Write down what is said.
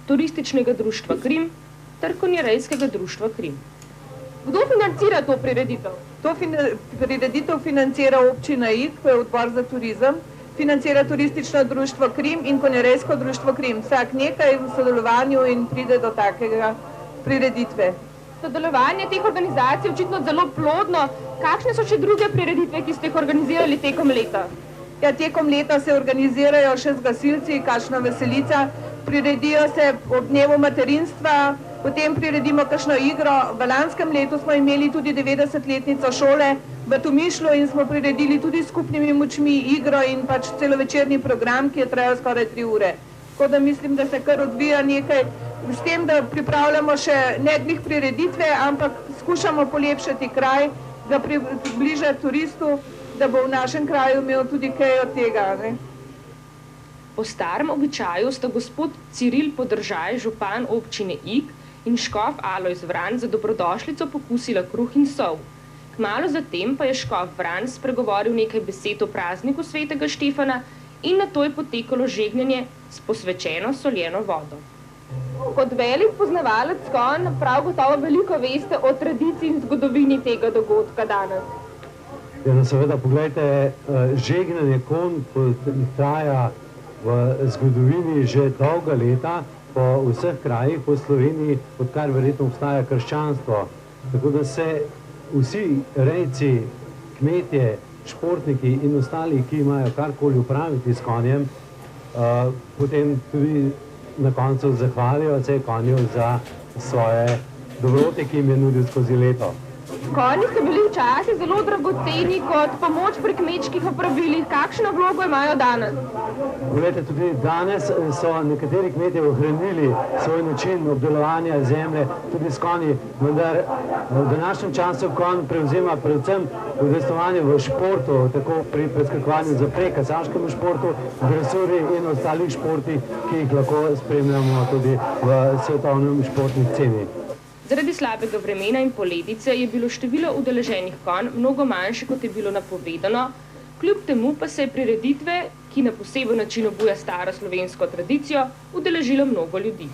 Turističnega društva Krim ter Konjerejskega društva Krim. Kdo financira to prireditev? To prireditev financira občina Ig, to je odbor za turizem, financira Turistično društvo Krim in Konjerejsko društvo Krim. Vsak nekaj v sodelovanju in pride do takega prireditve. Sodelovanje teh organizacij je očitno zelo plodno. Kakšne so še druge prireditve, ki ste jih organizirali tekom leta? Ja, tekom leta se organizirajo še z gasilci, kakšna veselica, priredijo se ob dnevu materinstva, potem priredimo kakšno igro. V lanskem letu smo imeli tudi 90-letnico šole v Tomišlju in smo priredili tudi skupnimi močmi igro in pač celovečerni program, ki je trajal skoraj 3 ure. Tako da mislim, da se kar odvija nekaj s tem, da pripravljamo še ne glih prireditve, ampak skušamo polepšati kraj, ga približati turistu, da bo v našem kraju imel tudi kaj od tega. Ne? Po starem običaju sta gospod Ciril Podržaj, župan občine Ig, in škof Alojz Vranc za dobrodošlico pokusila kruh in sol. Kmalu zatem pa je škof Vranc spregovoril nekaj besed o prazniku svetega Štefana in nato je potekalo žegnanje s posvečeno soljeno vodo. Kot velik poznavalec konj prav gotovo veliko veste o tradiciji in zgodovini tega dogodka danes. Ja, no, seveda, pogledajte, žegnanje konj traja v zgodovini že dolga leta, po vseh krajih po Sloveniji, odkar verjetno obstaja krščanstvo. Tako da se vsi rejci, kmetje, športniki in ostali, ki imajo karkoli upraviti s konjem, potem tudi na koncu zahvalijo se konju za svoje dobrote, ki jim je nudil skozi leto. Konji so bili včasih zelo dragoceni kot pomoč pri kmečkih opravilih. Kakšno vlogo imajo danes? Poglejte, tudi danes so nekateri kmetje ohranili svoj način obdelovanja zemlje tudi s konji, vendar v današnjem času konj prevzema predvsem udejstvovanje v športu, tako pri preskakovanju zaprej, kasaškem športu, dresuri in ostalih športih, ki jih lahko spremljamo tudi v svetovnem športni sceni. Zaradi slabega vremena in poledice je bilo število udeleženih konj mnogo manjše, kot je bilo napovedano, kljub temu pa se je prireditve, ki na poseben način obuja staro slovensko tradicijo, udeležilo mnogo ljudi.